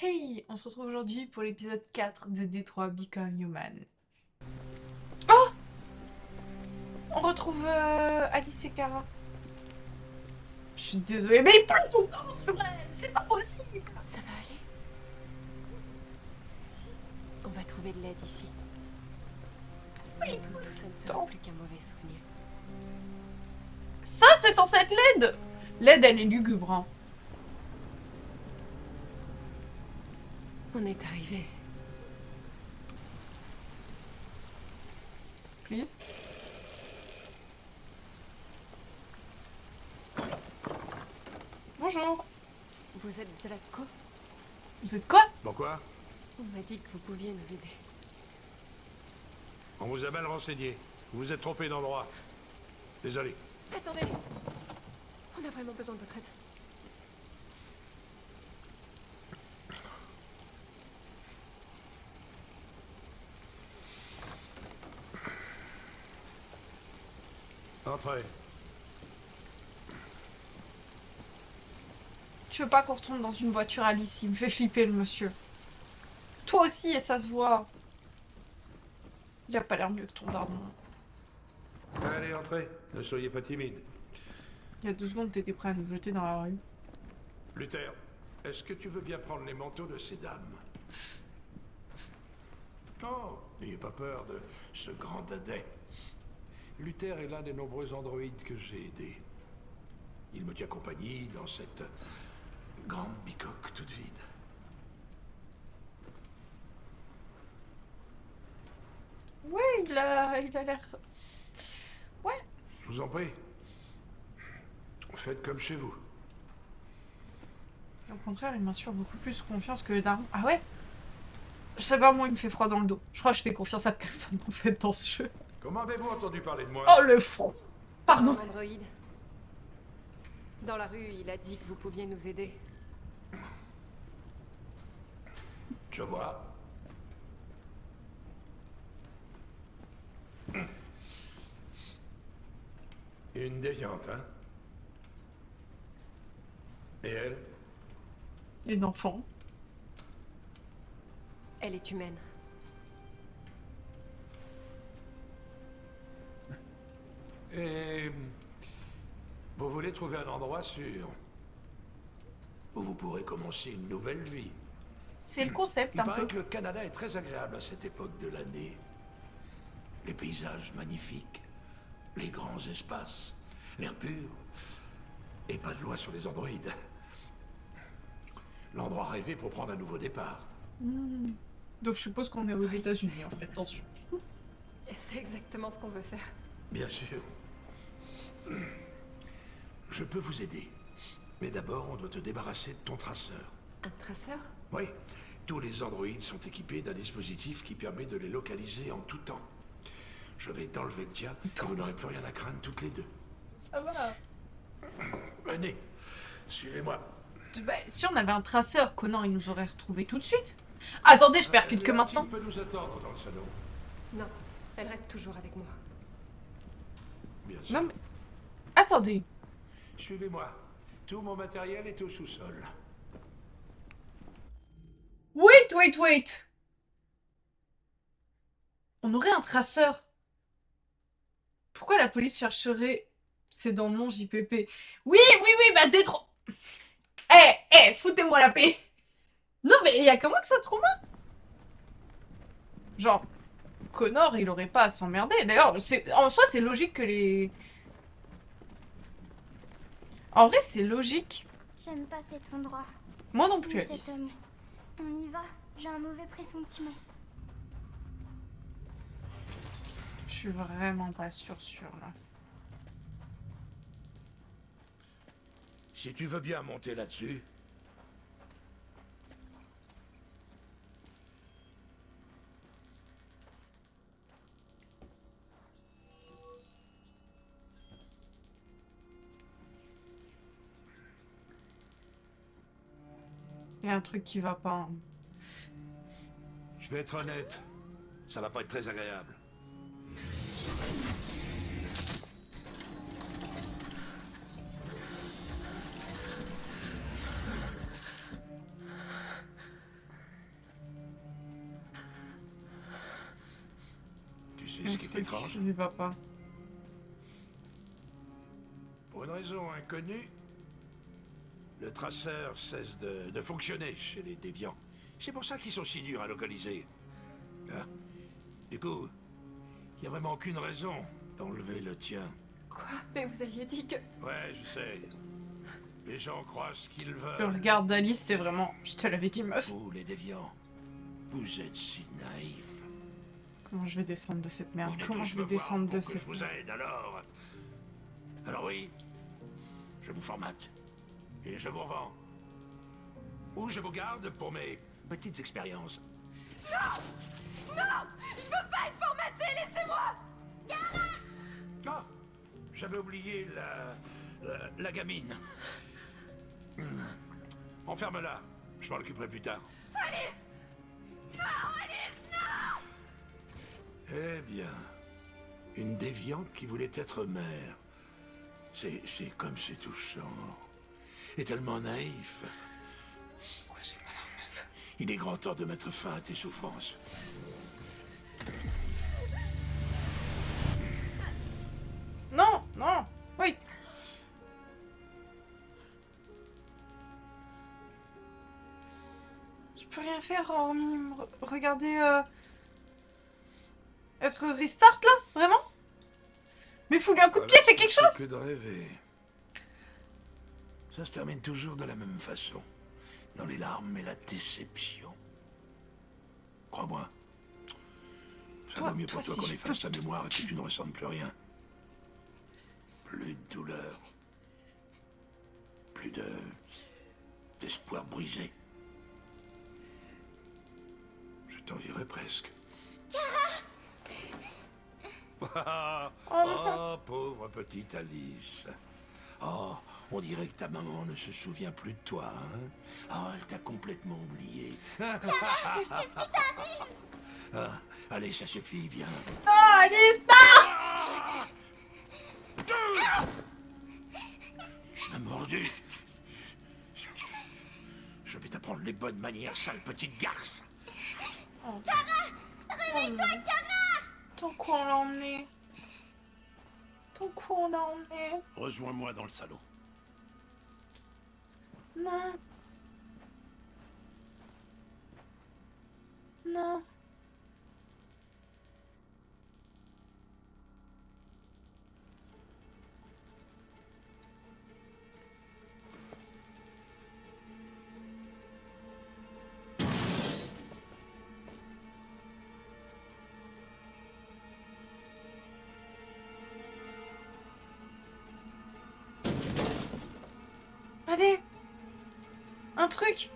Hey, on se retrouve aujourd'hui pour l'épisode 4 de Détroit Become Human. Oh, on retrouve Alice et Cara. Je suis désolée, mais il parle tout le temps sur elle, c'est pas possible. Ça va aller? On va trouver de l'aide ici. Bientôt, tout ça ne sera plus qu'un mauvais souvenir. Ça, c'est censé être l'aide. L'aide, elle est lugubre. Hein. On est arrivé. Please. Bonjour. Vous êtes Zlatko? Vous êtes quoi? Pourquoi? On m'a dit que vous pouviez nous aider. On vous a mal renseigné. Vous vous êtes trompé d'endroit. Désolé. Attendez! On a vraiment besoin de votre aide. Entrez. Tu veux pas qu'on retourne dans une voiture, Alice? Il me fait flipper, le monsieur. Toi aussi, et ça se voit. Il a pas l'air mieux que ton daron. Allez, entrez. Ne soyez pas timide. Il y a 2 secondes, t'étais prêt à nous jeter dans la rue. Luther, est-ce que tu veux bien prendre les manteaux de ces dames? Oh, n'ayez pas peur de ce grand dadais. Luther est l'un des nombreux androïdes que j'ai aidés. Il me tient compagnie dans cette grande bicoque toute vide. Ouais, il a l'air... Ouais. Je vous en prie. Faites comme chez vous. Au contraire, il m'inspire beaucoup plus confiance que le daron. Ah ouais? Je sais pas, moi, il me fait froid dans le dos. Je crois que je fais confiance à personne, en fait, dans ce jeu. Comment avez-vous entendu parler de moi? Oh, le front. Pardon. Un androïde. Dans la rue, il a dit que vous pouviez nous aider. Je vois. Une déviante, hein? Et elle? Une enfant. Elle est humaine. Et... vous voulez trouver un endroit sûr où vous pourrez commencer une nouvelle vie. C'est le concept, Il un paraît peu. que le Canada est très agréable à cette époque de l'année. Les paysages magnifiques, les grands espaces, l'air pur, et pas de loi sur les androïdes. L'endroit rêvé pour prendre un nouveau départ. Donc je suppose qu'on est aux États-Unis, en fait, attention. Et c'est exactement ce qu'on veut faire. Bien sûr. Je peux vous aider. Mais d'abord, on doit te débarrasser de ton traceur. Un traceur? Oui, tous les androïdes sont équipés d'un dispositif qui permet de les localiser en tout temps. Je vais t'enlever le tien et vous n'aurez plus rien à craindre toutes les deux. Ça va. Venez, suivez-moi. Bah, si on avait un traceur, Connor, il nous aurait retrouvés tout de suite. Attendez, je percute que maintenant. Tu peux nous attendre dans le salon. Non, elle reste toujours avec moi. Bien sûr. Non, mais... Attendez. Suivez-moi. Tout mon matériel est au sous-sol. Wait. On aurait un traceur. Pourquoi la police chercherait... C'est dans le nom JPP. Oui, bah Détroit... foutez-moi la paix. Non, mais il y a que moi que ça trauma. Genre, Connor, il aurait pas à s'emmerder. D'ailleurs, en soi, c'est logique que les... En vrai, c'est logique. J'aime pas cet endroit. Moi non plus, Ni Alice. cet homme. On y va. J'ai un mauvais pressentiment. Je suis vraiment pas sûre, là. Si tu veux bien monter là-dessus. Il y a un truc qui va pas. Hein. Je vais être honnête. Ça va pas être très agréable. C'est ce qui est étrange. Je n'y va pas. Pour une raison inconnue, le traceur cesse de fonctionner chez les déviants. C'est pour ça qu'ils sont si durs à localiser. Hein? Du coup, il n'y a vraiment aucune raison d'enlever le tien. Quoi? Mais vous aviez dit que... Ouais, je sais. Les gens croient ce qu'ils Le veulent. regard d'Alice, c'est vraiment... Je te l'avais dit, meuf. Vous, les déviants, vous êtes si naïfs. Comment je vais descendre de cette merde? Venez Comment tous je me vais voir descendre pour de que cette je vous aide, alors. Alors oui, je vous formate. Et je vous revends. Ou je vous garde pour mes petites expériences. Non! Je veux pas être formaté, laissez-moi! Ah, j'avais oublié la gamine. Enferme-la. Je m'en occuperai plus tard. Alice! Non, Alice, non! Eh bien, une déviante qui voulait être mère. C'est comme c'est touchant. Et tellement naïf. Pourquoi j'ai mal à la meuf? Il est grand temps de mettre fin à tes souffrances. Non, non, oui. Je peux rien faire hormis regarder être restart là, vraiment? Mais fous-lui un coup de pied, fais quelque chose! Que de rêver. Ça se termine toujours de la même façon. Dans les larmes et la déception. Crois-moi. Ça Toi- vaut mieux toi, pour toi si qu'on je efface peux ta mémoire et que tu ne ressentes plus rien. Plus de douleur. Plus d'espoir brisé. Je t'envierais presque. Oh, pauvre petite Alice. Oh, on dirait que ta maman ne se souvient plus de toi, hein? Oh, elle t'a complètement oublié. Qu'est-ce qui t'arrive? Ah, allez, ça suffit, viens. Non, Alice, non! Tu m'as mordu. Je vais t'apprendre les bonnes manières, sale petite garce. Réveille-toi, Cara! Tant qu'on l'a emmené. Tant qu'on l'a emmené. Rejoins-moi dans le salon. Non. Non. Allez. Un truc.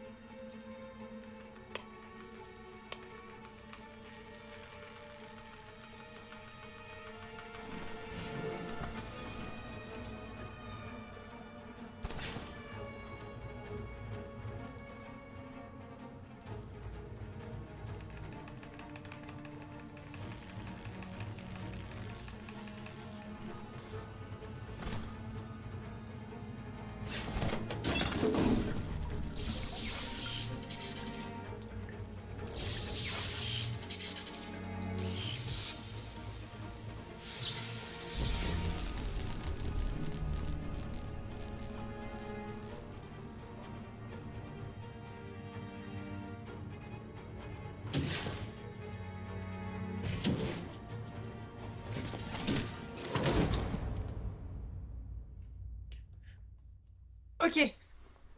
Ok.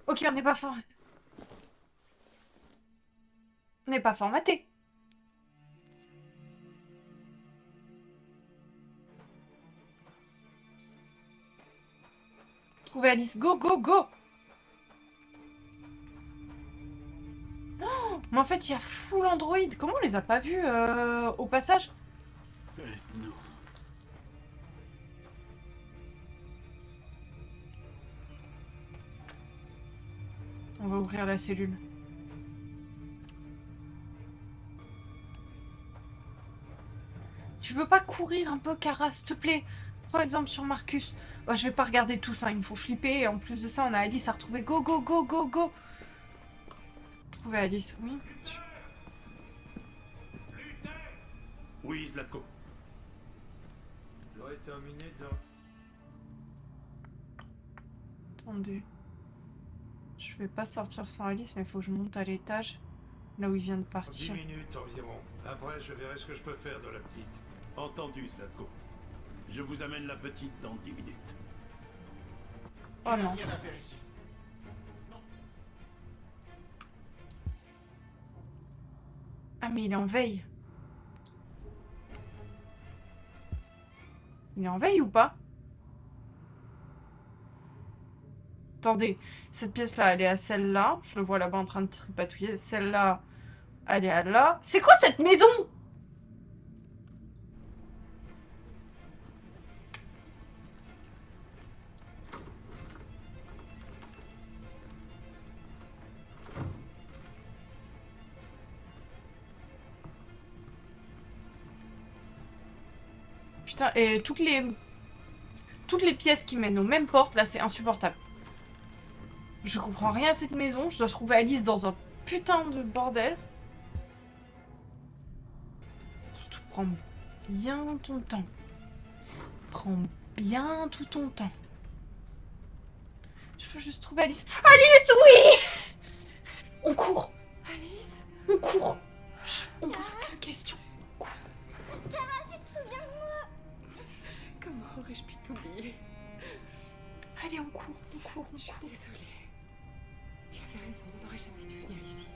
Ok, on n'est pas formaté. On n'est pas formaté. Trouver Alice. Go, go, go! Oh, mais en fait, il y a full Android. Comment on les a pas vus au passage? Non. On va ouvrir la cellule. Tu veux pas courir un peu, Cara, s'il te plaît? Prends exemple sur Marcus. Oh, je vais pas regarder tout ça, il me faut flipper. Et en plus de ça, on a Alice à retrouver. Go, go, go, go, go! Trouver Alice, oui. Oui, Zlatko. dois terminer dans... Attendez. Je vais pas sortir sans Alice, mais il faut que je monte à l'étage. Là où il vient de 10 partir. minutes environ. Après, je verrai ce que je peux faire de la petite. Entendu, Zlatko. Je vous amène la petite dans 10 minutes. Oh non. Rien à faire ici. Ah mais il est en veille. Il est en veille ou pas? Attendez, cette pièce-là, elle est à celle-là. Je le vois là-bas en train de tripatouiller. Celle-là, elle est à là. C'est quoi cette maison? Putain, et toutes les pièces qui mènent aux mêmes portes, là, c'est insupportable. Je comprends rien à cette maison. Je dois trouver Alice dans un putain de bordel. Surtout, prends bien ton temps. Prends bien tout ton temps. Je veux juste trouver Alice. Alice, oui! On court. Alice? On court. On pose aucune question. Kara, tu te souviens de moi? Comment aurais-je pu t'oublier? Allez, on court, on court, on Je suis court. désolée. Tu avais raison, on n'aurait jamais dû venir ici.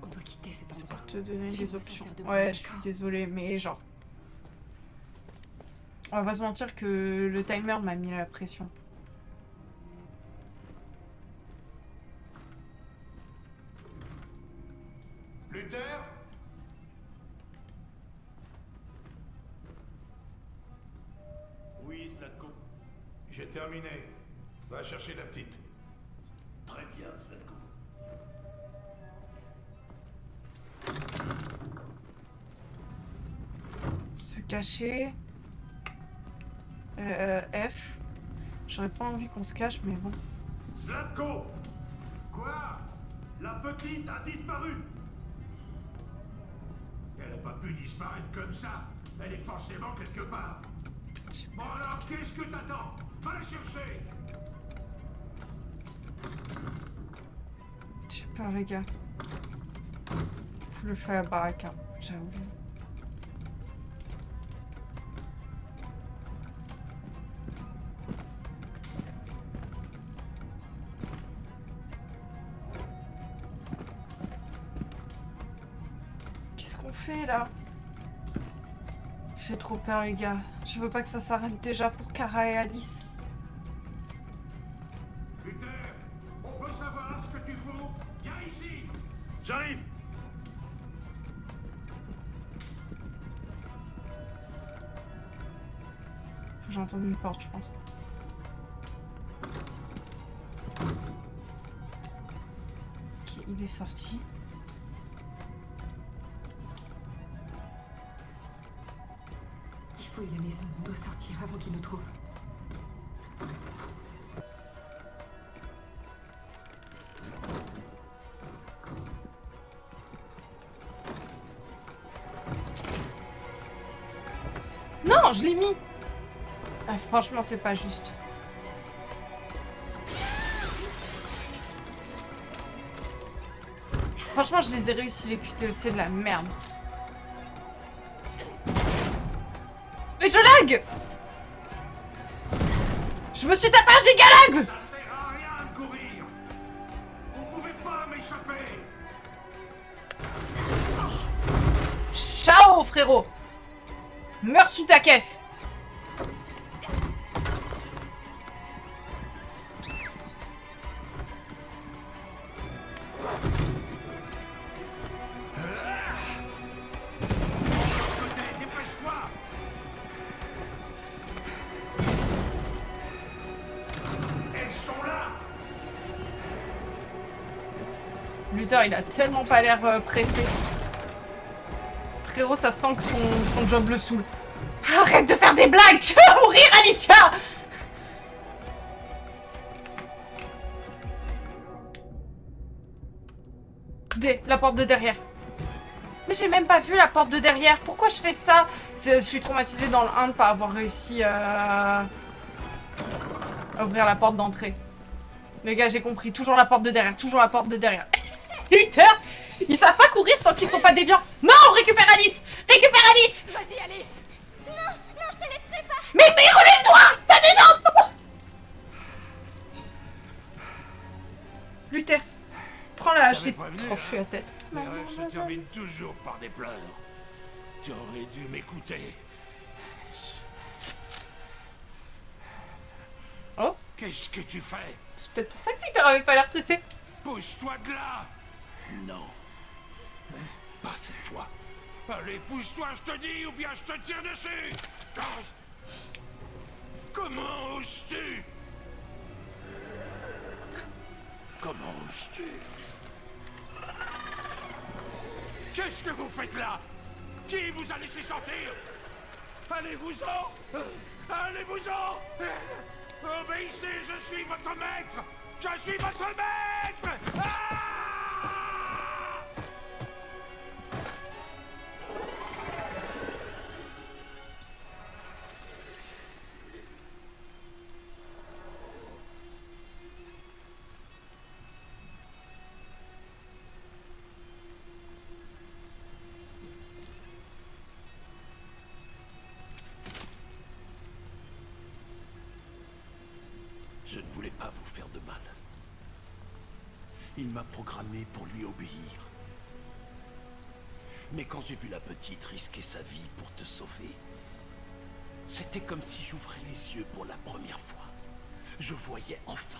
On doit quitter cet C'est endroit. pour te donner Tu des dois options. sortir de Ouais, moi, je suis d'accord? désolée, mais genre... On va pas se mentir que le timer m'a mis la pression. Luther? Oui, Zlatko. J'ai terminé. Va chercher la petite. Très bien, Zlatko. Se cacher. F. J'aurais pas envie qu'on se cache, mais bon. Zlatko! Quoi? La petite a disparu! Elle n'a pas pu disparaître comme ça. Elle est forcément quelque part. Bon alors, qu'est-ce que t'attends? Va la chercher! J'ai peur, les gars. Faut le faire à la baraque, hein, j'avoue. Qu'est-ce qu'on fait là? J'ai trop peur, les gars. Je veux pas que ça s'arrête déjà pour Kara et Alice. Luther, on peut savoir ce que tu fous? Viens ici! J'arrive! Faut que j'entende une porte, je pense. Ok, il est sorti. Il fouille la maison, on doit sortir avant qu'il nous trouve. Non, je l'ai mis. Ah, franchement, c'est pas juste. Franchement, je les ai réussi les QTE, c'est de la merde. Mais je lag! Je me suis tapé un gigalag! Ça sert à rien de courir! Vous pouvez pas m'échapper! Ciao, frérot! Meurs sous ta caisse! Côté, dépêche-toi! Elles sont là! Luther, il a tellement pas l'air pressé. Frérot, ça sent que son job le saoule. Arrête de faire des blagues! Tu vas mourir, Alicia! La porte de derrière. Mais j'ai même pas vu la porte de derrière. Pourquoi je fais ça? Je suis traumatisée dans le 1 de ne pas avoir réussi à ouvrir la porte d'entrée. Les gars, j'ai compris. Toujours la porte de derrière. Toujours la porte de derrière. Luther, ils savent pas courir tant qu'ils sont pas déviants. Non, récupère Alice. Récupère Alice. Vas-y, Alice! Non, non, je te laisserai pas. Mais relève-toi. T'as des jambes. Luther, prends la hache et prévenu, tranche-lui la tête. Mes rêves se terminent toujours par des pleurs. Tu aurais dû m'écouter. Oh, Qu'est-ce que tu fais? c'est peut-être pour ça que Luther avait pas l'air pressé. Pousse-toi de là! Non. Pas cette fois. Allez, pousse-toi, je te dis, ou bien je te tire dessus! Ah. Comment oses-tu? Comment oses-tu? Qu'est-ce que vous faites là? Qui vous a laissé sortir? Allez-vous-en! Allez-vous-en! Obéissez, je suis votre maître! Je suis votre maître! Ah! Je ne voulais pas vous faire de mal. Il m'a programmé pour lui obéir. Mais quand j'ai vu la petite risquer sa vie pour te sauver, c'était comme si j'ouvrais les yeux pour la première fois. Je voyais enfin.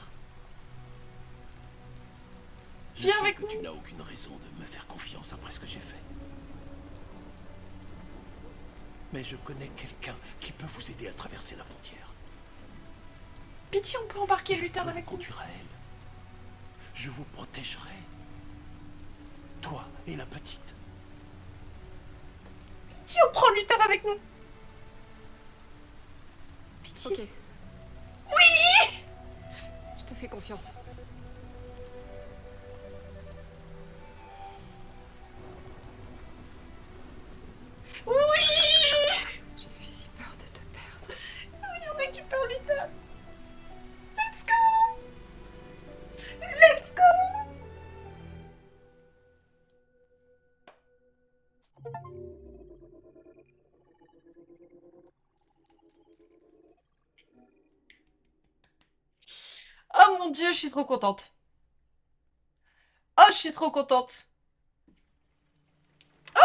Je Viens sais avec que tu n'as aucune raison de me faire confiance après ce que j'ai fait. Mais je connais quelqu'un qui peut vous aider à traverser la frontière. Pitié, on peut embarquer Je Luther peux avec vous nous. conduire à elle. Je vous protégerai. Toi et la petite. Pitié, on prend Luther avec nous. Pitié. Ok, Oui. je te fais confiance. Oui. J'ai eu si peur de te perdre. Oui, on récupère Luther. Let's go. Let's go. Oh mon dieu, je suis trop contente. Oh, je suis trop contente. Oh,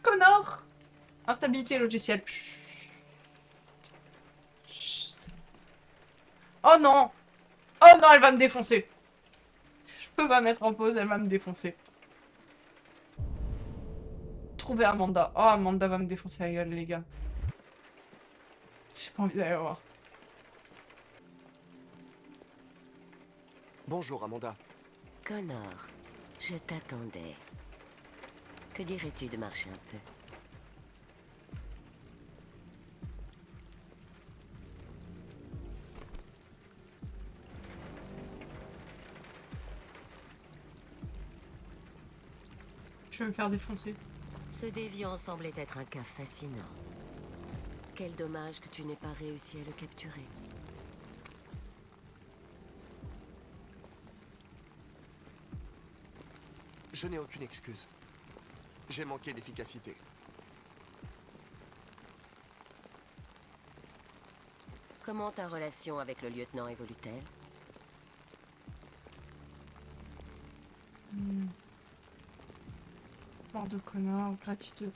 connard. Instabilité logicielle. Chut. Oh non. Oh non, elle va me défoncer. Je peux pas mettre en pause, elle va me défoncer. Trouver Amanda. Oh, Amanda va me défoncer la gueule, les gars. J'ai pas envie d'aller voir. Bonjour, Amanda. Connor, je t'attendais. Que dirais-tu de marcher un peu? Je vais me faire défoncer. Ce déviant semblait être un cas fascinant. Quel dommage que tu n'aies pas réussi à le capturer. Je n'ai aucune excuse. J'ai manqué d'efficacité. Comment ta relation avec le lieutenant évolue-t-elle? Mort de connard, gratitude.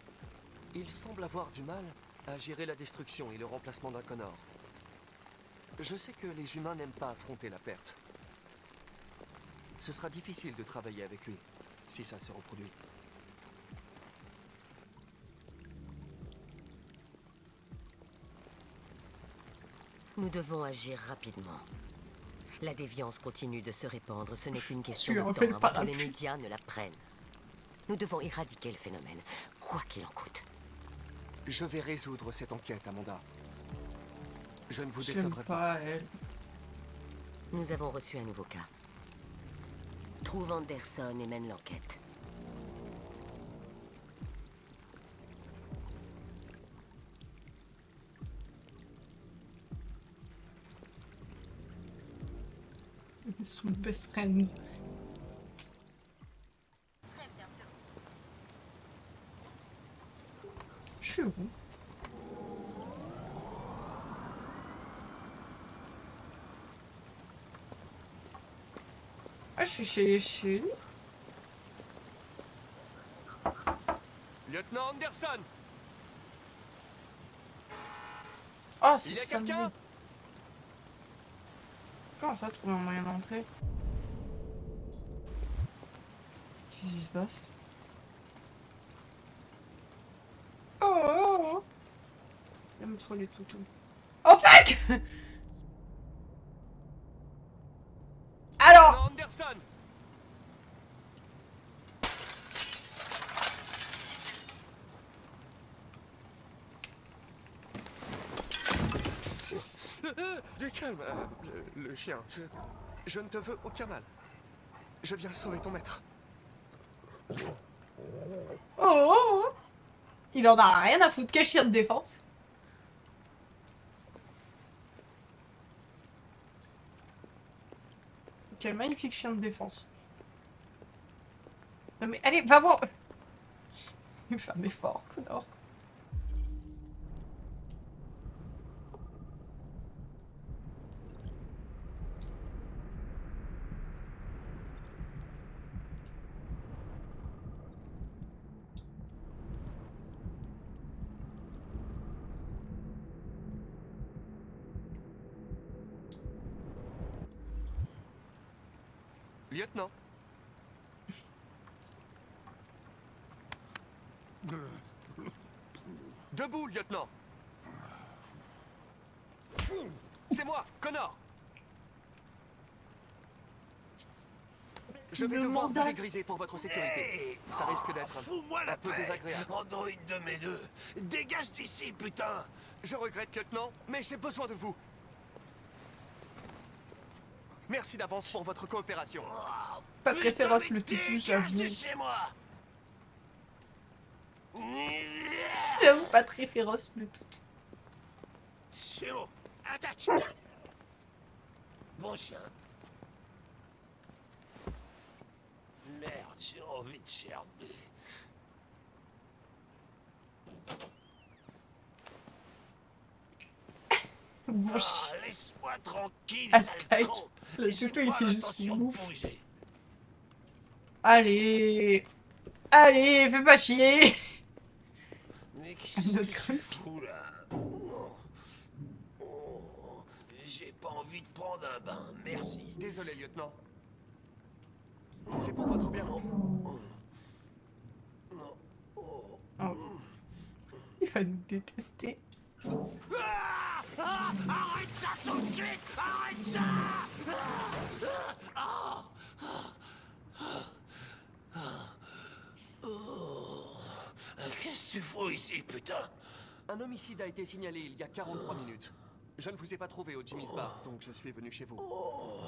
Il semble avoir du mal à gérer la destruction et le remplacement d'un Connor. Je sais que les humains n'aiment pas affronter la perte. Ce sera difficile de travailler avec lui, si ça se reproduit. Nous devons agir rapidement. La déviance continue de se répandre. Ce n'est qu'une question lui de refais le temps avant que les parapluie. médias ne la prennent. Nous devons éradiquer le phénomène, quoi qu'il en coûte. Je vais résoudre cette enquête, Amanda. Je ne vous Je l'aime décevrai pas. pas, elle. Nous avons reçu un nouveau cas. Trouve Anderson et mène l'enquête. Best friends. Très bientôt. Je suis où? Ah, je suis chez lui. Lieutenant Anderson! Oh, Il y c'est a ça. quelqu'un? Comment ça, trouver un moyen d'entrer? Qu'est-ce qui se passe? Oh! J'aime trop les toutous. Oh fuck! Alors! Lieutenant Anderson! Du calme, le chien. Je ne te veux aucun mal. Je viens sauver ton maître. Oh! Il en a rien à foutre, quel chien de défense. Quel magnifique chien de défense. Non mais allez, va voir. Il fait un effort, connard. Lieutenant. Debout, lieutenant. C'est moi, Connor. Je vais devoir vous dégriser pour votre sécurité. Ça risque d'être Fous-moi un la peu paix, désagréable. androïde de mes deux. Dégage d'ici, putain. Je regrette, lieutenant, mais j'ai besoin de vous. Merci d'avance pour votre coopération. Pas très féroce le toutou, Dégage j'avoue. de chez moi. J'avoue, pas très féroce le toutou. C'est bon, attaque. Bon chien. Merde, j'ai envie de gerber. Bon chien. Laisse-moi tranquille, Attaque. sale con. Le J'ai toutou, il pas fait juste l'intention de ouf. bouger. Allez. Allez, fais pas chier. Mais Un qu'est-ce autre que tu truc. fous là? Oh, j'ai pas envie de prendre un bain, merci. Désolé, lieutenant. C'est pour votre bien. Oh. Il va nous détester. Arrête ça tout de suite! Arrête ça! Qu'est-ce que tu fous ici, putain? Un homicide a été signalé il y a 43 minutes. Je ne vous ai pas trouvé au Jimmy's Bar, donc je suis venu chez vous. Oh,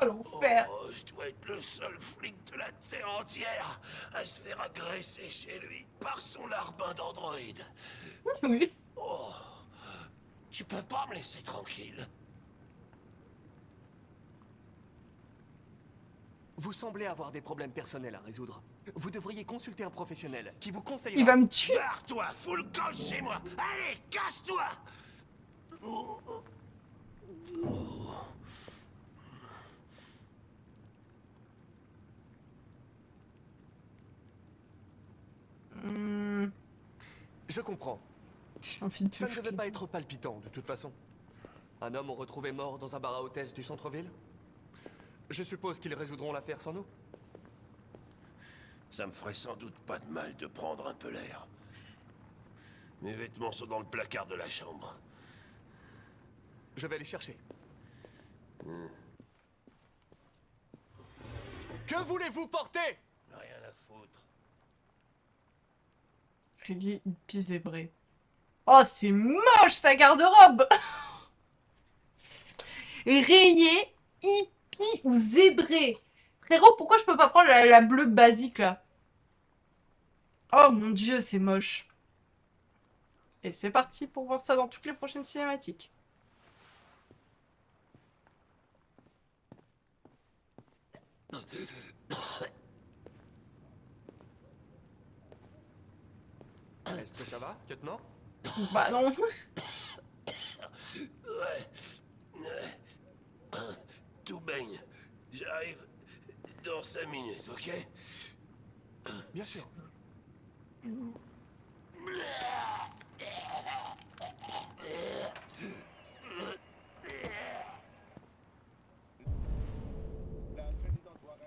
l'enfer. Oh, je dois être le seul flic de la Terre entière à se faire agresser chez lui par son larbin d'androïde. Oui. Oh, tu peux pas me laisser tranquille. Vous semblez avoir des problèmes personnels à résoudre. Vous devriez consulter un professionnel qui vous conseillera. Il va me tuer. Barre-toi, fous le camp chez moi. Allez, casse-toi. Je comprends. J'ai envie de Ça ne te devait pas être palpitant, de toute façon. Un homme retrouvé mort dans un bar à hôtesse du centre-ville. Je suppose qu'ils résoudront l'affaire sans nous. Ça me ferait sans doute pas de mal de prendre un peu l'air. Mes vêtements sont dans le placard de la chambre. Je vais les chercher. Que voulez-vous porter? Rien à foutre. Rayé, hippie, zébré. Oh, c'est moche, sa garde-robe. Rayé, hippie ou zébré. Frérot, pourquoi je peux pas prendre la bleue basique, là? Oh mon dieu, c'est moche. Et c'est parti pour voir ça dans toutes les prochaines cinématiques. Est-ce que ça va, lieutenant? Bah non. Tout baigne. J'arrive dans 5 minutes, ok? Bien sûr.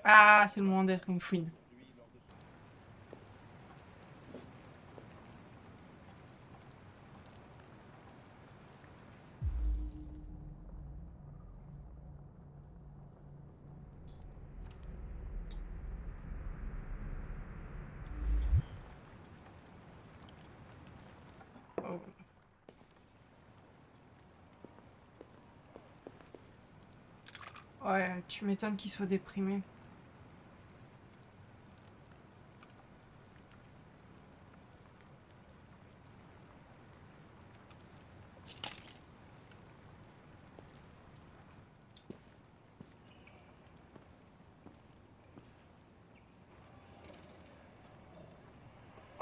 Ah, c'est le moment d'être une fouine. Oh. Ouais, tu m'étonnes qu'il soit déprimé.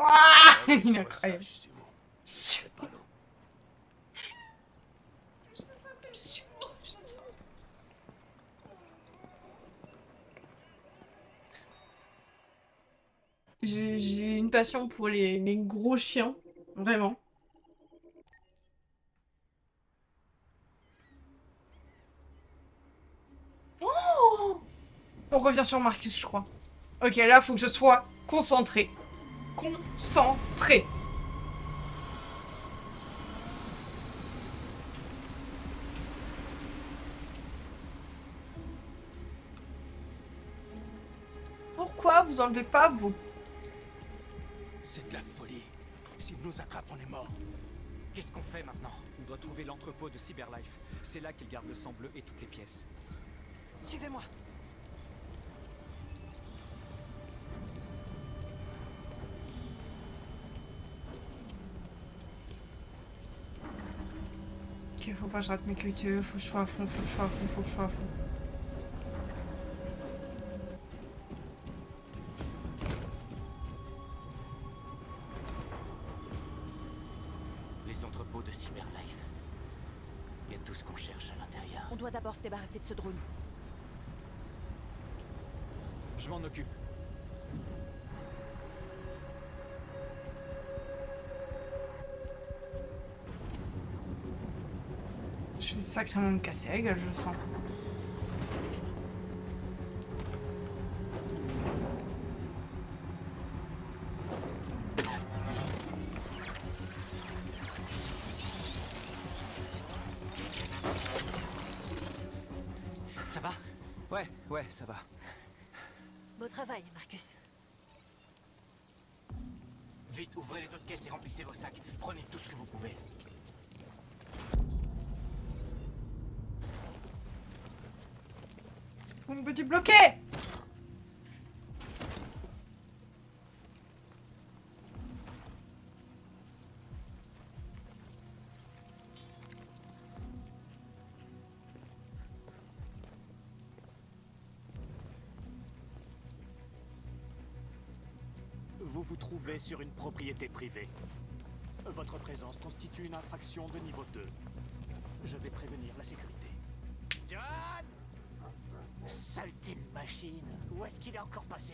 Ah, il est incroyable. C'est pas long. J'ai une passion pour les gros chiens, vraiment. Oh, on revient sur Marcus, je crois. Ok, là, faut que je sois concentrée. Concentrée. Pourquoi vous enlevez pas vos... C'est de la folie. S'il nous attrape, on est mort. Qu'est-ce qu'on fait maintenant? On doit trouver l'entrepôt de Cyberlife. C'est là qu'il garde le sang bleu et toutes les pièces. Suivez-moi. Ok, faut pas que je rate mes QTE, faut que je sois à fond, faut que je sois à fond, faut que je sois à fond. Les entrepôts de Cyberlife. Il y a tout ce qu'on cherche à l'intérieur. On doit d'abord se débarrasser de ce drone. Je m'en occupe. Je vais sacrément me casser la gueule, je sens. Ça va? Ouais, ça va. Beau travail, Marcus. Vite, ouvrez les autres caisses et remplissez vos sacs. Prenez tout ce que vous pouvez. Vous me débloquer. Vous vous trouvez sur une propriété privée. Votre présence constitue une infraction de niveau 2. Je vais prévenir la sécurité. John! Saleté de machine! Où est-ce qu'il est encore passé?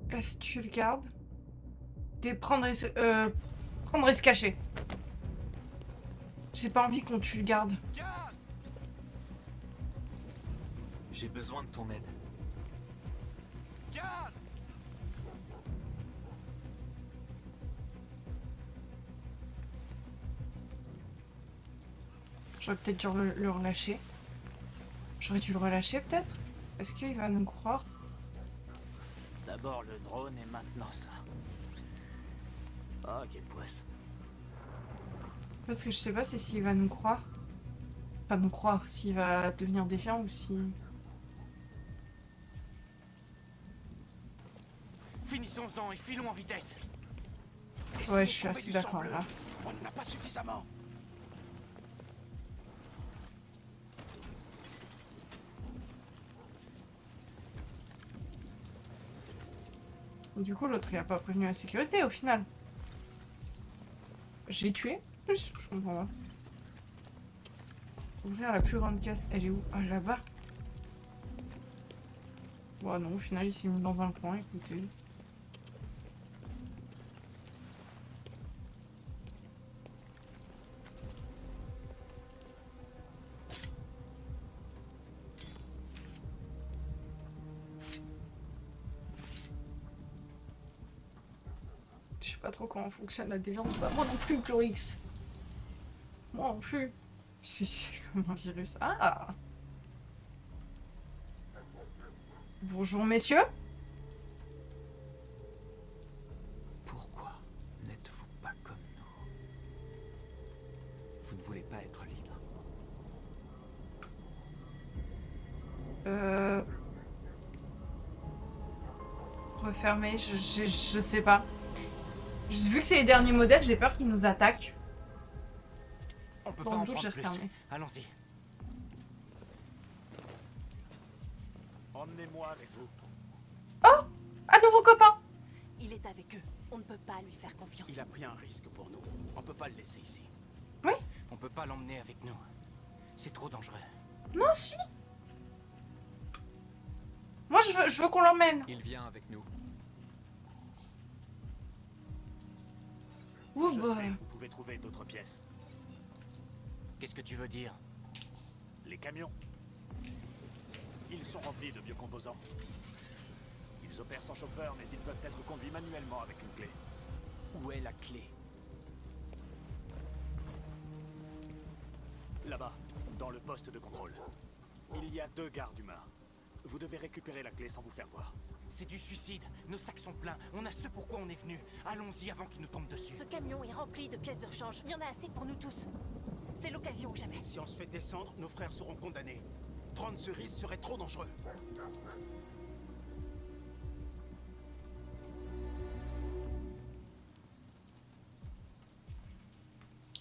Est-ce que tu le gardes? Prendre et se cacher. J'ai pas envie qu'on tue le garde. John! J'ai besoin de ton aide. John! J'aurais peut-être dû le relâcher. J'aurais dû le relâcher peut-être? Est-ce qu'il va nous croire? D'abord le drone et maintenant ça. Ah, quelle poisse. Parce que je sais pas c'est s'il va nous croire. Pas nous croire, s'il va devenir défiant ou si... Finissons-en et filons en vitesse. Ouais, je suis assez d'accord là. On n'en a pas suffisamment. Du coup, l'autre, il a pas prévenu la sécurité, au final. J'ai tué? Je comprends pas. Ouvrir la plus grande caisse. Elle est où? Ah, là-bas. Bon, non, au final, il s'est mis dans un coin, écoutez. Je sais pas trop comment fonctionne la déviance. Bah, moi non plus, Chlorix. Moi non plus. C'est comme un virus. Ah! Bonjour, messieurs. Pourquoi n'êtes-vous pas comme nous? Vous ne voulez pas être libre. Refermer, je sais pas. Vu que c'est les derniers modèles, j'ai peur qu'ils nous attaquent. On peut Dans pas le en doute, prendre j'ai plus. refermé. Allons-y. Emmenez-moi avec vous. Un nouveau copain! Il est avec eux. On ne peut pas lui faire confiance. Il a pris un risque pour nous. On peut pas le laisser ici. On peut pas l'emmener avec nous. C'est trop dangereux. Non, si! Moi, je veux qu'on l'emmène. Il vient avec nous. Ouh, Je bah. sais, vous pouvez trouver d'autres pièces. Qu'est-ce que tu veux dire? Les camions. Ils sont remplis de biocomposants. Ils opèrent sans chauffeur, mais ils peuvent être conduits manuellement avec une clé. Où est la clé? Là-bas, dans le poste de contrôle. Il y a 2 gardes humains. Vous devez récupérer la clé sans vous faire voir. C'est du suicide. Nos sacs sont pleins. On a ce pourquoi on est venu. Allons-y avant qu'ils nous tombent dessus. Ce camion est rempli de pièces de rechange. Il y en a assez pour nous tous. C'est l'occasion ou jamais. Si on se fait descendre, nos frères seront condamnés. Prendre ce risque serait trop dangereux.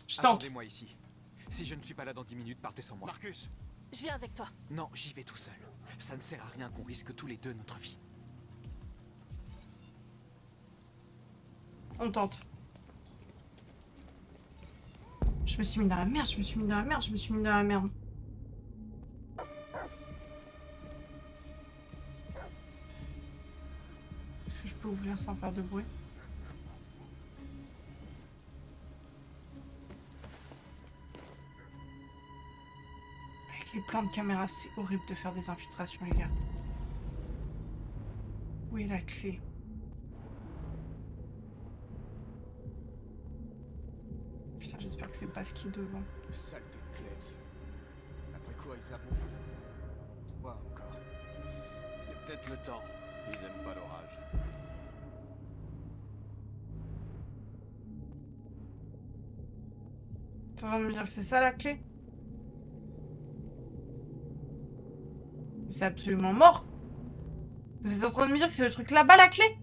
Je tente. Attendez-moi ici. Si je ne suis pas là dans 10 minutes, partez sans moi. Marcus, Je viens avec toi. Non, j'y vais tout seul. Ça ne sert à rien qu'on risque tous les deux notre vie. On tente. Je me suis mis dans la merde, je me suis mis dans la merde, je me suis mis dans la merde. Est-ce que je peux ouvrir sans faire de bruit? Avec les plans de caméra, c'est horrible de faire des infiltrations, les gars. Où est la clé? Putain, j'espère que c'est pas ce qui est devant. Saleté de klebs. Après quoi, ils avouent. Quoi encore? C'est peut-être le temps. Ils aiment pas l'orage. T'es en train de me dire que c'est ça la clé? C'est absolument mort. Vous êtes en train de me dire que c'est le truc là-bas la clé?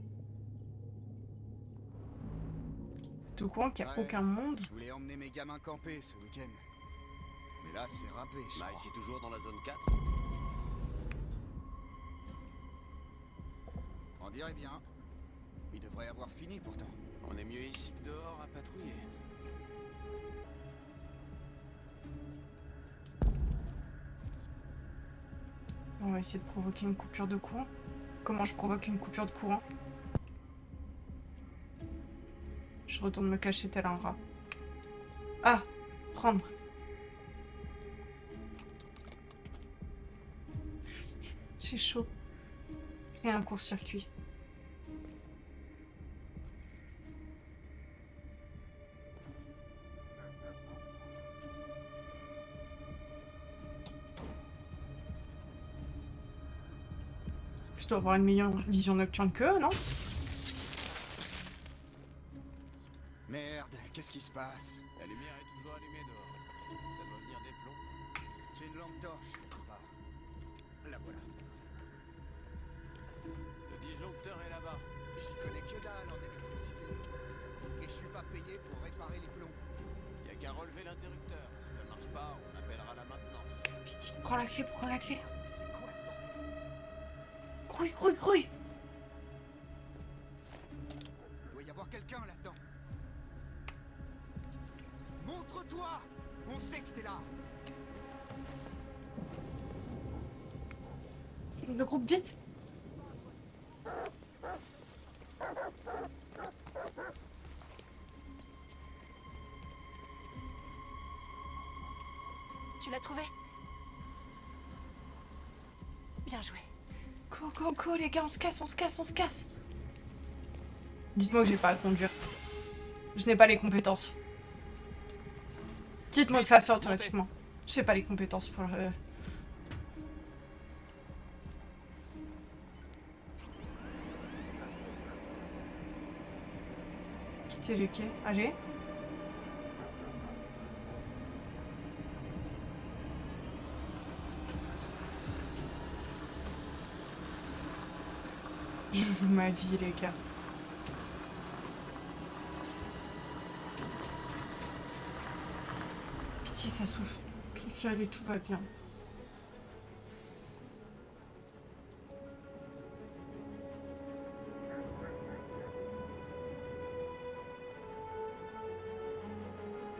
C'est au courant qu'il n'y a aucun monde. Je voulais emmener mes gamins camper ce week-end. Mais là, c'est râpé, je crois. Mike est toujours dans la zone 4. On dirait bien. Il devrait avoir fini pourtant. On est mieux ici que dehors à patrouiller. On va essayer de provoquer une coupure de courant. Comment je provoque une coupure de courant? Je retourne me cacher tel un rat. Ah! Prendre. C'est chaud. Et un court-circuit. Je dois avoir une meilleure vision nocturne qu'eux, non? Merde, qu'est-ce qui se passe? La lumière est toujours allumée dehors. Ça doit venir des plombs. J'ai une lampe torche quelque part. La voilà. Le disjoncteur est là-bas. J'y connais que dalle en électricité. Et je suis pas payé pour réparer les plombs. Y a qu'à relever l'interrupteur. Si ça marche pas, on appellera la maintenance. Vite, prends la clé, prends la clé. C'est quoi ce bordel? Grouille, grouille, grouille. avoir quelqu'un là-dedans. Montre-toi! On sait que t'es là! Le groupe, vite! Tu l'as trouvé? Bien joué. Go, go, go, les gars, on se casse, on se casse, on se casse! Dites-moi que j'ai pas à conduire. Je n'ai pas les compétences. Dites-moi que ça sort automatiquement. Je n'ai pas les compétences pour le... Quitter le quai. Allez. Je joue ma vie, les gars. Pitié, ça souffle tout seul et tout va bien.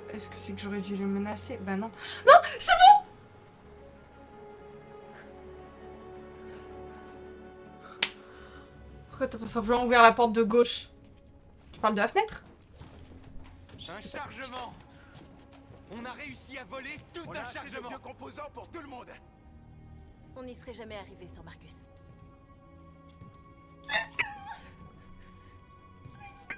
Est-ce que c'est que j'aurais dû le menacer? Bah non. Non, c'est bon! Pourquoi t'as pas simplement ouvert la porte de gauche? Tu parles de la fenêtre? Un chargement! On a réussi à voler tout un chargement! vieux composants pour tout le monde. On n'y serait jamais arrivé sans Marcus. Let's go! Let's go!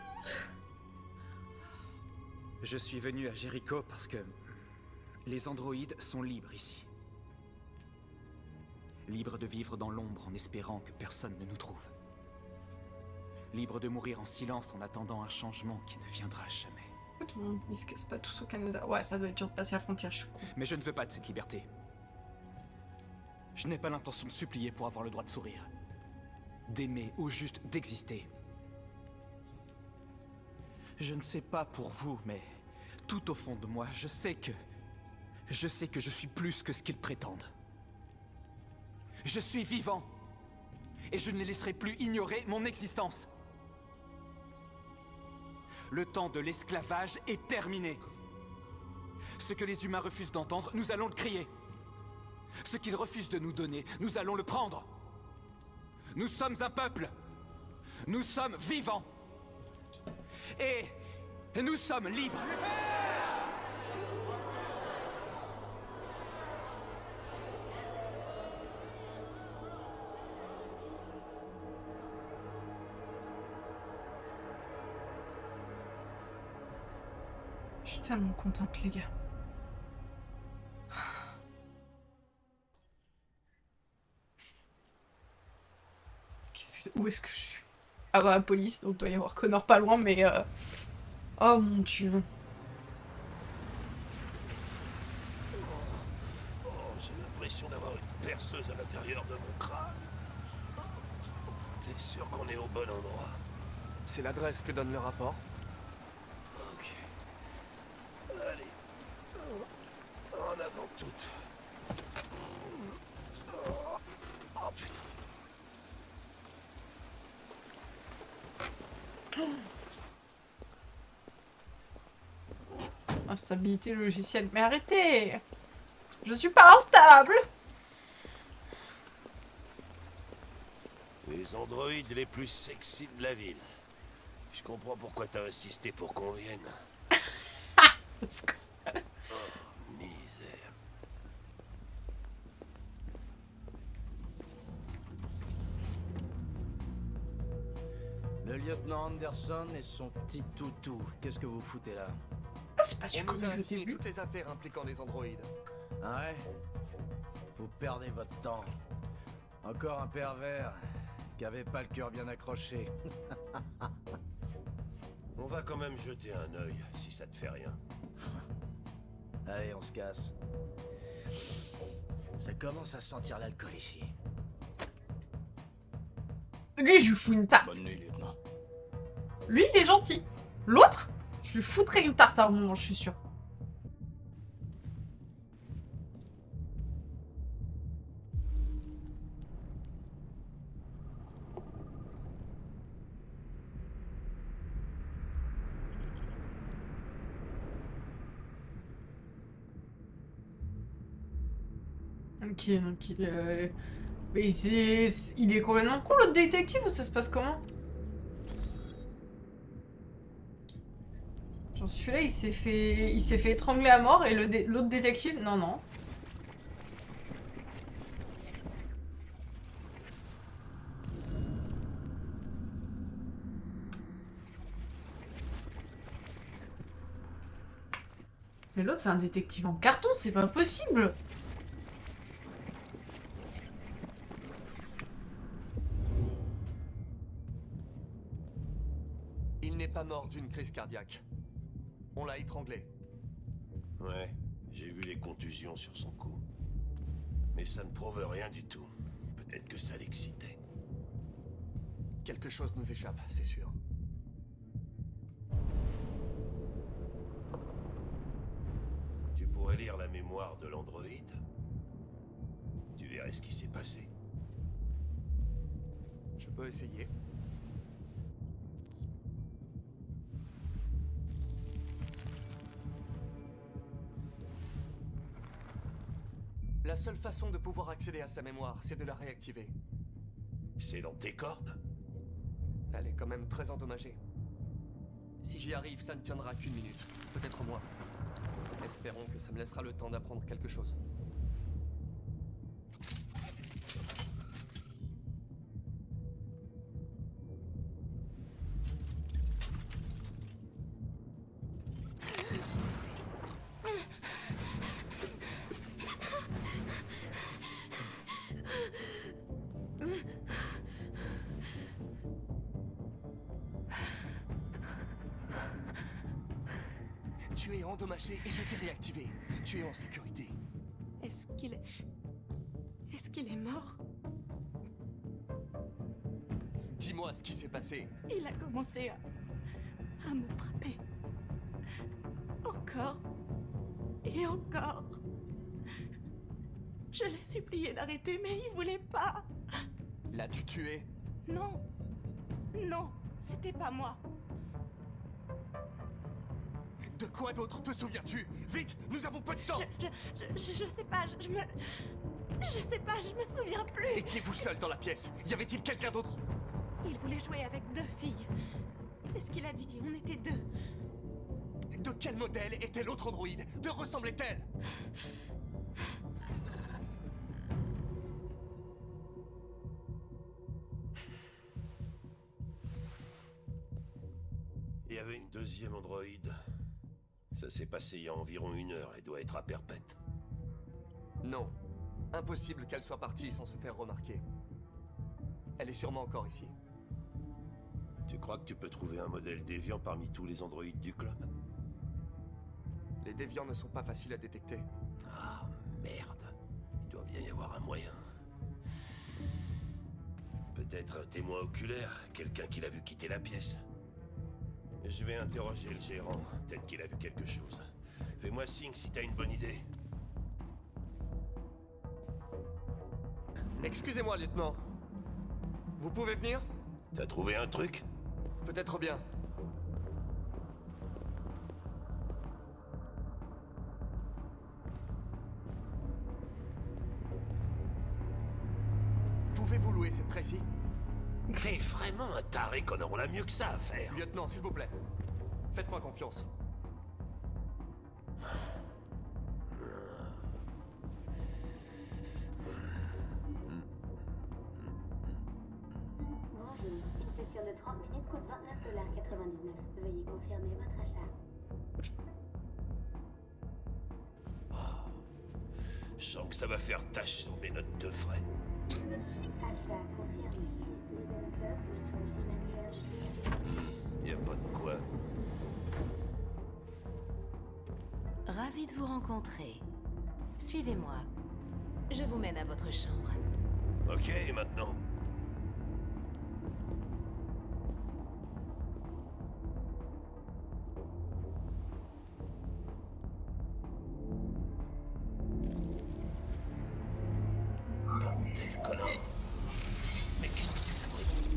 Je suis venu à Jéricho parce que les androïdes sont libres ici. Libres de vivre dans l'ombre en espérant que personne ne nous trouve. Libres de mourir en silence en attendant un changement qui ne viendra jamais. Tout le monde dit que c'est pas tous au Canada. Ouais, ça doit être dur de passer la frontière, je suis con. Mais je ne veux pas de cette liberté. Je n'ai pas l'intention de supplier pour avoir le droit de sourire. D'aimer ou juste d'exister. Je ne sais pas pour vous, mais tout au fond de moi, je sais que je suis plus que ce qu'ils prétendent. Je suis vivant. Et je ne les laisserai plus ignorer mon existence. Le temps de l'esclavage est terminé. Ce que les humains refusent d'entendre, nous allons le crier. Ce qu'ils refusent de nous donner, nous allons le prendre. Nous sommes un peuple. Nous sommes vivants. Et nous sommes libres. Je suis tellement contente, les gars. Où est-ce que je suis? Ah bah, la police, donc il doit y avoir Connor pas loin, mais... Oh mon dieu. J'ai l'impression d'avoir une perceuse à l'intérieur de mon crâne. T'es sûr qu'on est au bon endroit? C'est l'adresse que donne le rapport. Ok. Allez. En avant toutes. Oh putain. Instabilité logicielle. Mais arrêtez! Je suis pas instable! Les androïdes les plus sexy de la ville. Je comprends pourquoi t'as insisté pour qu'on vienne. Misère. Le lieutenant Anderson et son petit toutou. Qu'est-ce que vous foutez là? Ah, c'est pas On sûr qu'on nous a ait assigné voté lui. toutes les affaires impliquant les androïdes. Ah ouais? Vous perdez votre temps. Encore un pervers qui avait pas le cœur bien accroché. On va quand même jeter un œil, si ça te fait rien. Allez, on se casse. Ça commence à sentir l'alcool ici. Lui, je lui fous une tarte. Bonne nuit, lieutenant. Lui, il est gentil. L'autre, je lui foutrais une tarte à un moment, je suis sûre. Ok, donc mais il est complètement cool, l'autre détective, ou ça se passe comment? Genre celui-là, il s'est fait étrangler à mort, et l'autre détective, non, non. Mais l'autre, c'est un détective en carton, c'est pas possible! Il n'est pas mort d'une crise cardiaque. On l'a étranglé. Ouais, j'ai vu les contusions sur son cou. Mais ça ne prouve rien du tout. Peut-être que ça l'excitait. Quelque chose nous échappe, c'est sûr. Tu pourrais lire la mémoire de l'androïde. Tu verrais ce qui s'est passé. Je peux essayer. La seule façon de pouvoir accéder à sa mémoire, c'est de la réactiver. C'est dans tes cordes? Elle est quand même très endommagée. Si j'y arrive, ça ne tiendra qu'une minute, peut-être moins. Espérons que ça me laissera le temps d'apprendre quelque chose. Tu es endommagé et je t'ai réactivé. Tu es en sécurité. Est-ce qu'il est... Est-ce qu'il est mort? Dis-moi ce qui s'est passé. Il a commencé à me frapper. Encore. Et encore. Je l'ai supplié d'arrêter, mais il voulait pas. L'as-tu tué? Non. Non, c'était pas moi. De quoi d'autre te souviens-tu? Vite, nous avons peu de temps. Je sais pas, je sais pas, je me souviens plus. Étiez-vous seul dans la pièce? Y avait-il quelqu'un d'autre? Il voulait jouer avec 2 filles. C'est ce qu'il a dit, on était 2. De quel modèle était l'autre androïde? De ressemblait-elle? Il y avait une deuxième androïde. Ça s'est passé il y a environ 1 heure et doit être à Perpète. Non. Impossible qu'elle soit partie sans se faire remarquer. Elle est sûrement encore ici. Tu crois que tu peux trouver un modèle déviant parmi tous les androïdes du club? Les déviants ne sont pas faciles à détecter. Ah, merde. Il doit bien y avoir un moyen. Peut-être un témoin oculaire, quelqu'un qui l'a vu quitter la pièce. Je vais interroger le gérant, peut-être qu'il a vu quelque chose. Fais-moi signe si t'as une bonne idée. Excusez-moi, lieutenant. Vous pouvez venir? T'as trouvé un truc? Peut-être bien. Pouvez-vous louer cette Tracy? T'es vraiment un taré, Connor, on a mieux que ça à faire. Lieutenant, s'il vous plaît. Faites-moi confiance. Bonjour. Une session de 30 minutes coûte $29,99. Veuillez confirmer votre achat. Je sens que ça va faire tâche sur mes notes de frais. Achat confirmé. L'Eden Club vous souhaite une agréable... Y a pas de quoi. Ravi de vous rencontrer. Suivez-moi. Je vous mène à votre chambre. Ok, et maintenant? Bordel, Connor. Mais qu'est-ce que tu fabriques?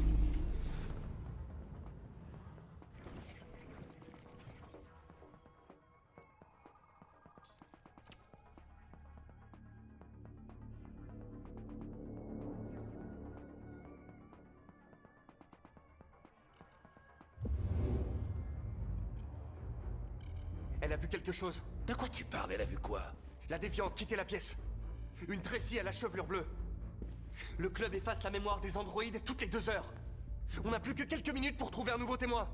Elle a vu quelque chose. De quoi tu parles? Elle a vu quoi? La déviante quitter la pièce. Une Tracy à la chevelure bleue. Le club efface la mémoire des androïdes toutes les 2 heures. On n'a plus que quelques minutes pour trouver un nouveau témoin.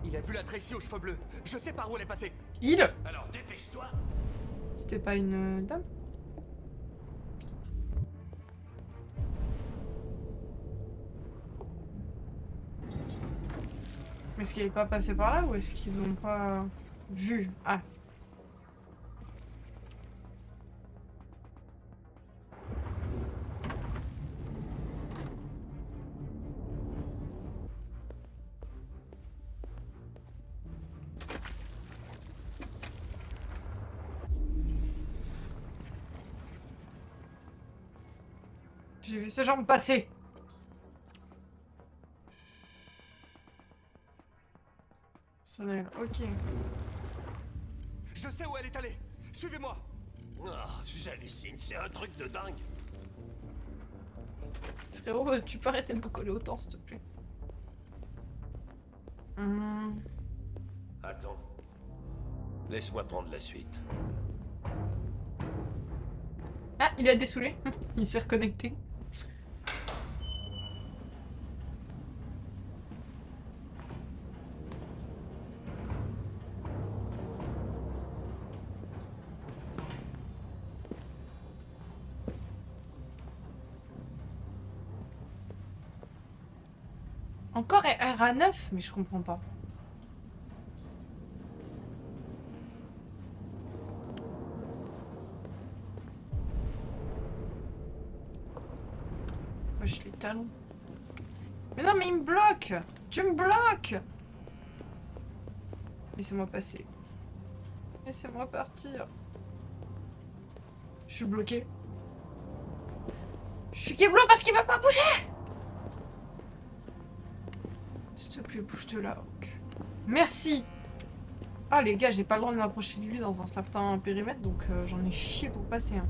Il a vu la Tracy aux cheveux bleus. Je sais par où elle est passée. Il? Alors dépêche-toi. C'était pas une dame? Est-ce qu'elle est pas passée par là ou est-ce qu'ils l'ont pas vue? Ah. J'ai vu ses jambes passer. Sonnel, ok. Je sais où elle est allée. Suivez-moi. Oh, j'hallucine, c'est un truc de dingue. Frérot, tu peux arrêter de me coller autant, s'il te plaît. Attends. Laisse-moi prendre la suite. Ah, il a dessoulé. Il s'est reconnecté. Encore RA9? Mais je comprends pas. Wesh, les talons. Mais non, mais il me bloque! Tu me bloques! Laissez-moi passer. Laissez-moi partir. Je suis bloqué. Je suis Keblo parce qu'il veut pas bouger! S'il te plaît, bouge-te là. Ok. Merci! Ah les gars, j'ai pas le droit de m'approcher de lui dans un certain périmètre, donc j'en ai chié pour passer. Hein.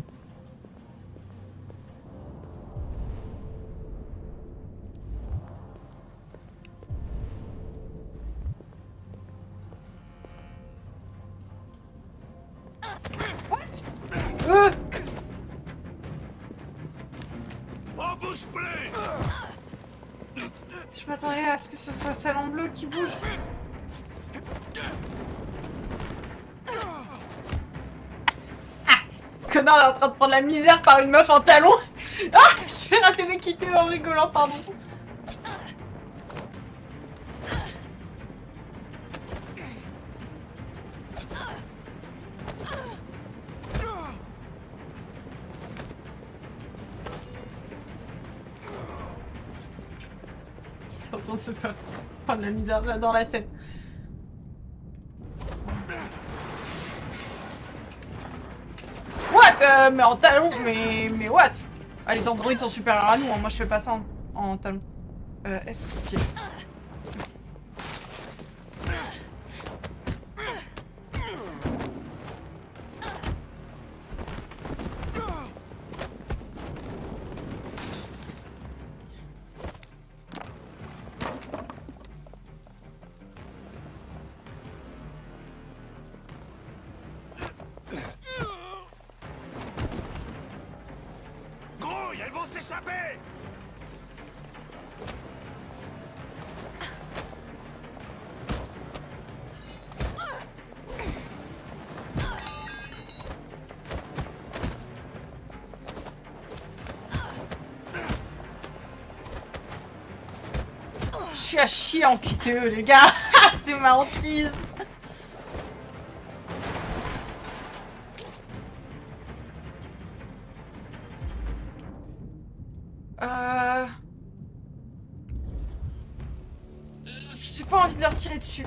What? On bouge plus! Je m'attendais à ce que ce soit celle en bleu qui bouge. Ah! Connard est en train de prendre la misère par une meuf en talons. Ah! Je vais rater mes quittés en rigolant, pardon. Ils sont en train de se faire prendre la misère là dans la scène. What? Mais en talons? Mais what? Ah, les androïdes sont supérieurs à nous, hein. Moi je fais pas ça en talons. Est-ce que pied? Grouille, elles vont s'échapper! Je suis à chier en QTE, les gars. C'est ma hantise. J'ai pas envie de leur tirer dessus.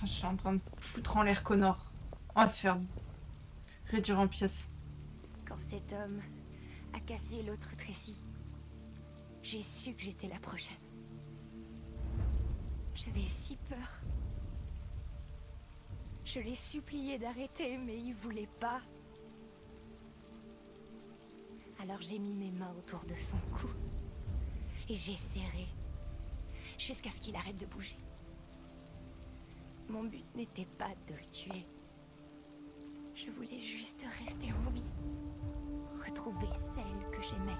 Je suis en train de foutre en l'air Connor. On va se faire Réduire en pièces. Quand cet homme a cassé l'autre Tracy, j'ai su que j'étais la prochaine. J'avais si peur. Je l'ai supplié d'arrêter, mais il voulait pas. Alors j'ai mis mes mains autour de son cou. Et j'ai serré. Jusqu'à ce qu'il arrête de bouger. Mon but n'était pas de le tuer. Je voulais juste rester en vie. Retrouver celle que j'aimais.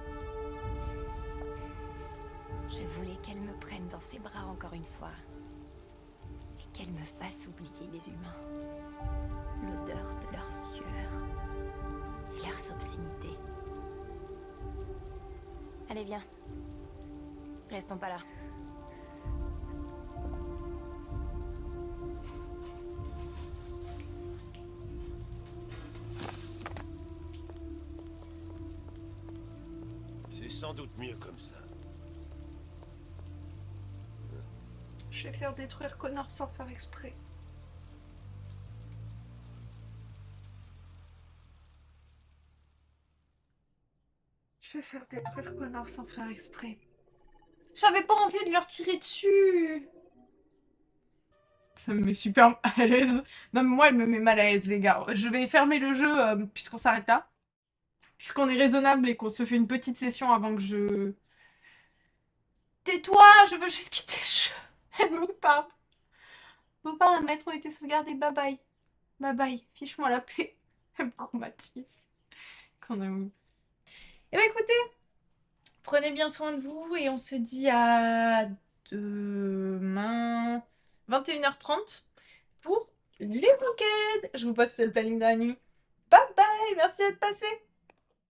Je voulais qu'elle me prenne dans ses bras encore une fois. Et qu'elle me fasse oublier les humains. L'odeur de leur sueur. Et leurs obscénités. Allez, viens. Restons pas là. C'est sans doute mieux comme ça. Je vais faire détruire Connor sans faire exprès. Je vais faire détruire Connor sans faire exprès. J'avais pas envie de leur tirer dessus. Ça me met super à l'aise. Non, mais moi, elle me met mal à l'aise, les gars. Je vais fermer le jeu puisqu'on s'arrête là. Puisqu'on est raisonnable et qu'on se fait une petite session avant que je... Tais-toi, je veux juste quitter le jeu. Elle me parle. Vos paramètres ont été sauvegardés. Bye bye. Bye bye. Fiche-moi la paix. Elle me traumatise. Qu'on a eu. Eh bien, écoutez. Prenez bien soin de vous et on se dit à demain 21h30 pour les Pokédex. Je vous poste le planning de la nuit. Bye bye. Merci d'être passé.